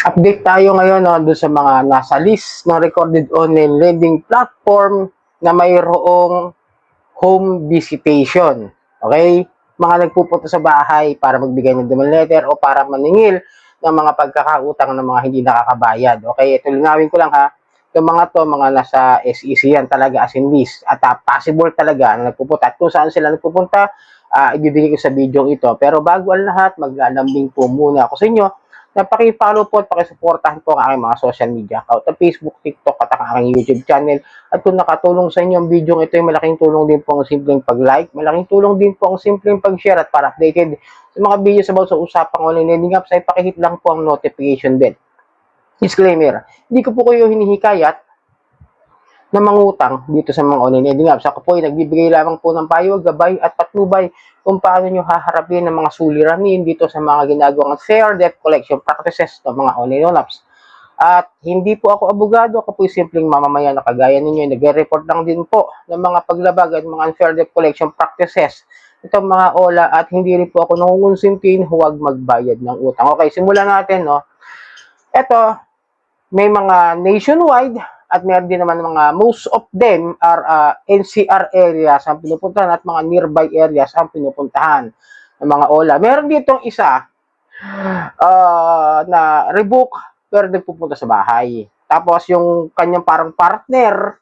Update tayo ngayon doon sa mga nasa list ng recorded online lending platform na mayroong home visitation. Okay? Mga nagpupunta sa bahay para magbigay ng demand letter o para maningil ng mga pagkakautang ng mga hindi nakakabayad. Okay? Ito linawin ko lang ha. Yung mga to, mga nasa SEC yan talaga as in list. At possible talaga na nagpupunta. At kung saan sila nagpupunta, ibibigay ko sa video ito. Pero bago ang lahat, maglalambing po muna ako sa inyo na paki-follow po at paki-supportahan po ang aking mga social media account sa Facebook, TikTok at ang aking YouTube channel. At kung nakatulong sa inyo ang video ito, malaking tulong din po ang simpleng pag-like, malaking tulong din po ang simpleng pag-share at para updated sa mga videos about sa usapang online lending apps ay pakihit lang po ang notification bell. Disclaimer, hindi ko po kayo hinihikayat na mangutang dito sa mga online lending apps. Ako po ay nagbibigay lamang po ng payo, gabay at patnubay kung paano nyo haharapin ng mga suliranin dito sa mga ginagawang fair debt collection practices ng mga online loan apps. At hindi po ako abogado, ako po ay simpleng mamamayan na kagaya ninyo. Nagre-report lang din po ng mga paglabag at mga unfair debt collection practices itong mga OLA at hindi rin po ako nangungonsintin huwag magbayad ng utang. Okay, simulan natin, no? Ito, may mga nationwide at meron din naman mga most of them are NCR areas ang pinupuntahan at mga nearby areas ang pinupuntahan ng mga OLA. Meron ditong isa na rebook pero nagpupunta sa bahay. Tapos yung kanyang parang partner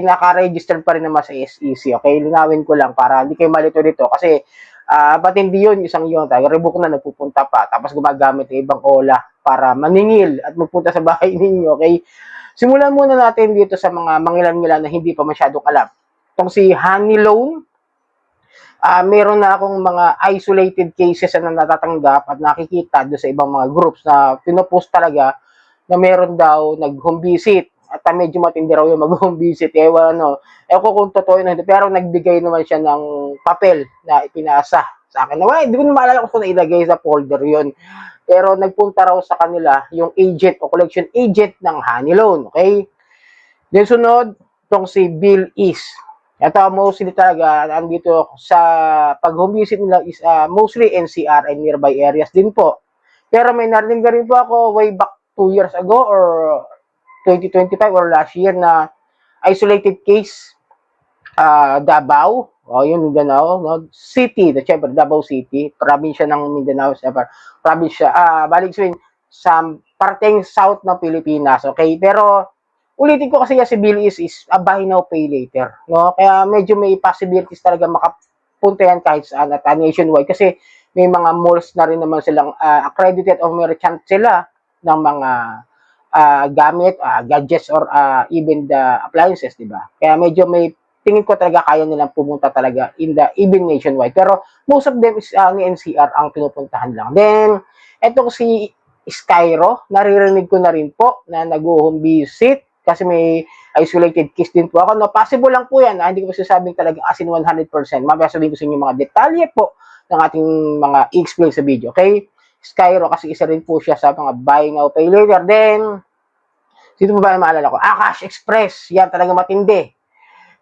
naka-registered pa rin naman sa SEC. Okay, linawin ko lang para hindi kayo malito dito kasi ba't hindi yun, isang yun, rebook na nagpupunta pa, tapos gumagamit ng ibang OLA para maningil at magpunta sa bahay ninyo, okay? Simulan muna natin dito sa mga mangilan-ngilan na hindi pa masyadong alam. Itong si Honey Loan, meron na akong mga isolated cases na natatanggap at nakikita doon sa ibang mga groups na pinopost talaga na meron daw nag-home visit at medyo matindi raw yung mag-home visit. Ewan ko kung totoo yun, pero nagbigay naman siya ng papel na ipinasa sa akin. Hindi ko na maalala kung nailagay sa folder yun. Pero nagpunta raw sa kanila yung agent o collection agent ng Honey Loan. Okay? Then sunod, itong si Bill Is. Ito mostly talaga, andito sa pag-home visit nila is mostly NCR and nearby areas din po. Pero may narinig na rin po ako way back 2 years ago or 2025 or last year na isolated case Davao, yun Mindanao, no? City, syempre Davao City, probinsya ng Mindanao, syempre, probinsya, balik sa parteng south ng Pilipinas, okay? Pero ulitin ko kasi si Bill is a buy now pay later, no? Kaya medyo may possibilities talaga makapunta yan kahit saan at nationwide kasi may mga malls na rin naman silang accredited o merchant sila ng mga gamit, gadgets or even the appliances, di ba? Kaya medyo may tingin ko talaga kaya nilang pumunta talaga in the even nationwide. Pero most of them is ang NCR ang pinupuntahan lang. Then, etong si Skyro, naririnig ko na rin po na nag-home visit kasi may isolated case din po ako. No, possible lang po yan. Hindi ko masasabing talaga as in 100%. Mamaya sabihin ko sa inyo mga detalye po ng ating mga i-explain sa video. Okay? Skyro kasi isa rin po siya sa mga buy now pay later. Then, sino pa ba na maalala ko? Cash Express. Yan talaga matindi.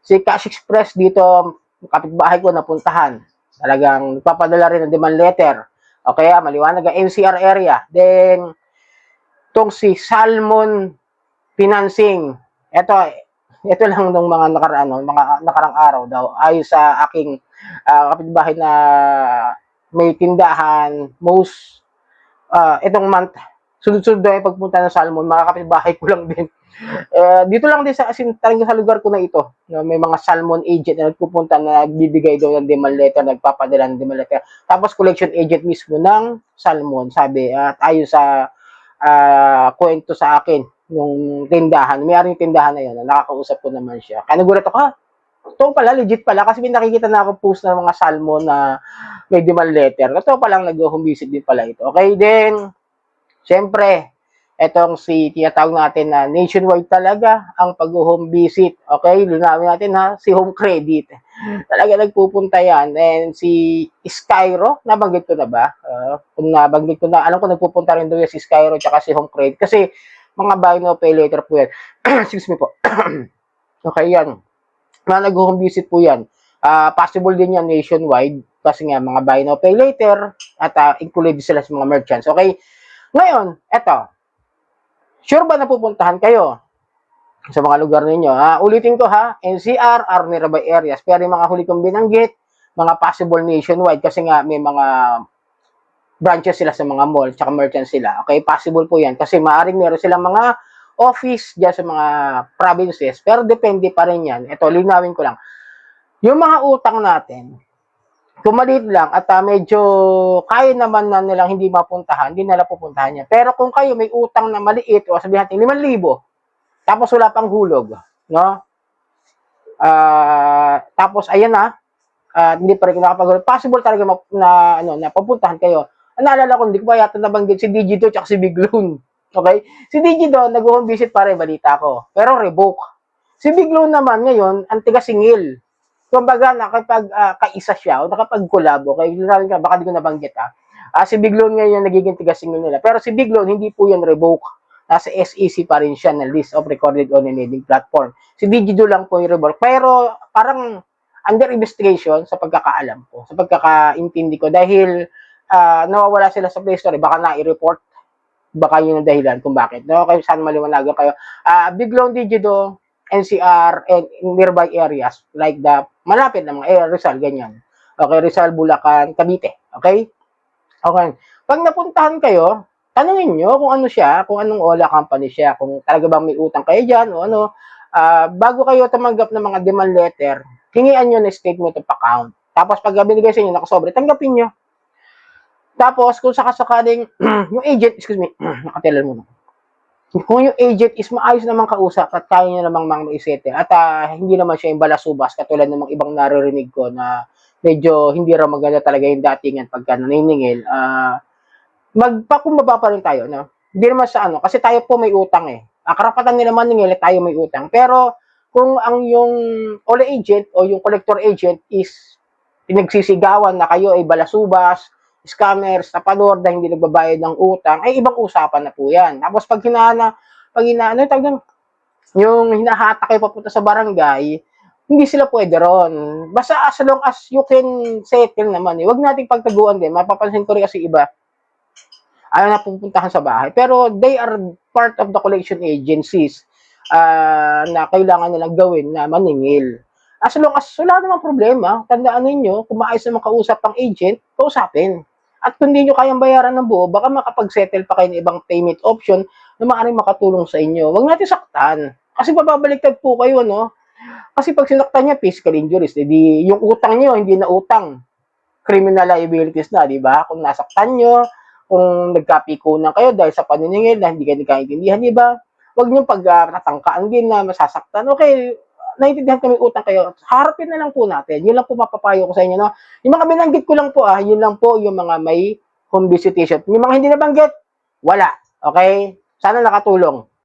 Si Cash Express dito, kapitbahay ko napuntahan. Talagang nagpapadala rin ng demand letter. O kaya maliwanag ang NCR area. Then, itong si Salmon Financing. Ito lang ng mga nakarang araw daw. Ayon sa aking kapitbahay na may tindahan, itong month, sunod-sunod daw ay pagpunta ng Salmon, mga kapitbahay ko lang din. Dito lang din talagang sa lugar ko na ito, no, may mga Salmon agent na nagpupunta na nagbibigay daw ng demand letter, nagpapadala ng demand letter. Tapos collection agent mismo ng Salmon, sabi, at ayon sa kwento sa akin, yung tindahan, may-ari yung tindahan na yun, nakakausap ko naman siya. Kaya nagulat ako, ito pala, legit pala, kasi may nakikita na ako post ng mga Salmon na may demand letter. Ito palang nag-home visit din pala ito. Okay, then, siyempre, etong si tinatawag natin na nationwide talaga ang pag-home visit. Okay, linawin natin ha, si Home Credit. Talaga nagpupunta yan. And si Skyro, nabanggit ko na ba? Kung nabanggit ko na, alam ko nagpupunta rin doon si Skyro at si Home Credit. Kasi mga buy now pay later po yan. Excuse me po. Okay, yan. Nag-home visit po yan. Possible din yan nationwide kasi nga mga buy now pay later at included sila sa mga merchants. Okay? Ngayon, eto, sure ba na pupuntahan kayo sa mga lugar ninyo? Ulitin ko ha, NCR or nearby areas. Pero yung mga huli kong binanggit, mga possible nationwide kasi nga may mga branches sila sa mga mall, tsaka merchants sila. Okay, possible po yan kasi maaring meron silang mga office dyan sa mga provinces, pero depende pa rin yan. Ito, linawin ko lang. Yung mga utang natin, kung maliit lang at medyo kaya naman na nilang hindi mapuntahan, hindi nila pupuntahan yan. Pero kung kayo may utang na maliit, o sabihin natin 5,000, tapos wala pang hulog, no? Tapos ayan na, hindi pa rin nakapag possible talaga na papuntahan kayo. Naalala ko, hindi ko pa yata nabanggit si Digido at si Big Loon. Okay? Si Digido, nag-home visit pa rin, balita ko. Pero revoke. Si Big Loon naman ngayon, ang tiga-singil. Kumbaga, kaisa siya o nakapag-collab. Okay? Baka di ko nabanggit si Big Loon ngayon nagiging tiga-singil nila. Pero si Big Loon, hindi po yan revoke. Nasa SEC pa rin siya na list of recorded on lending platform. Si Digido lang po yung revoke. Pero parang under investigation sa pagkakaalam ko, sa pagkakaintindi ko. Dahil nawawala sila sa Play Store, baka na-i-report. Baka yun ang dahilan kung bakit. No? Kaya saan maliwanagan kayo. Big Loan Digido, NCR, and nearby areas like the malapit na mga Rizal, ganyan. Okay, Rizal, Bulacan, Cavite. Okay? Okay. Pag napuntahan kayo, tanungin nyo kung ano siya, kung anong Ola company siya, kung talaga bang may utang kayo dyan o ano. Bago kayo tumanggap ng mga demand letter, hingian nyo na statement of account. Tapos pag binigay sa inyo nakasobre, tanggapin nyo. Tapos kung sakasakaling yung agent, excuse me, nakatilan muna. Kung yung agent is maayos namang kausap at kaya niya namang maisettle at hindi naman siya yung balasubas katulad ng mga ibang naririnig ko na medyo hindi raw maganda talaga yung datingan pagka naniningil, magpakumbaba pa rin tayo, no? Hindi naman sa ano, kasi tayo po may utang karapatan nila maningil, tayo may utang. Pero kung ang yung OLA agent o yung collector agent is pinagsisigawan na kayo ay balasubas, scammers, tapador na hindi nagbabayad ng utang, ay ibang usapan na po yan. Tapos pag yung hinahata kayo papunta sa barangay, hindi sila pwede ron. Basta as long as you can settle naman, huwag nating pagtaguan din. Mapapansin ko rin kasi iba, ayaw na pupuntahan sa bahay. Pero they are part of the collection agencies na kailangan nilang gawin na maningil. As long as wala namang problema, tandaan ninyo, kung maayos na makausap ang agent, kausapin. At kung hindi nyo kayang bayaran ng buo, baka makapag-settle pa kayo ng ibang payment option na maaaring makatulong sa inyo. Huwag natin saktan. Kasi bababaliktad po kayo, no? Kasi pag sinaktan niya, physical injuries, edi yung utang niyo hindi na utang. Criminal liabilities na, di ba? Kung nasaktan nyo, kung nagkapikunan kayo dahil sa paniningil na hindi kayo nagkaintindihan, di ba? Huwag nyo pagtatangkaan din na masasaktan. Okay, naiintindihan kami utang kayo, harapin na lang po natin. Yun lang po mapapayo ko sa inyo. No? Yung mga binanggit ko lang po, yun lang po yung mga may home visitation. Yung mga hindi nabanggit, wala. Okay? Sana nakatulong.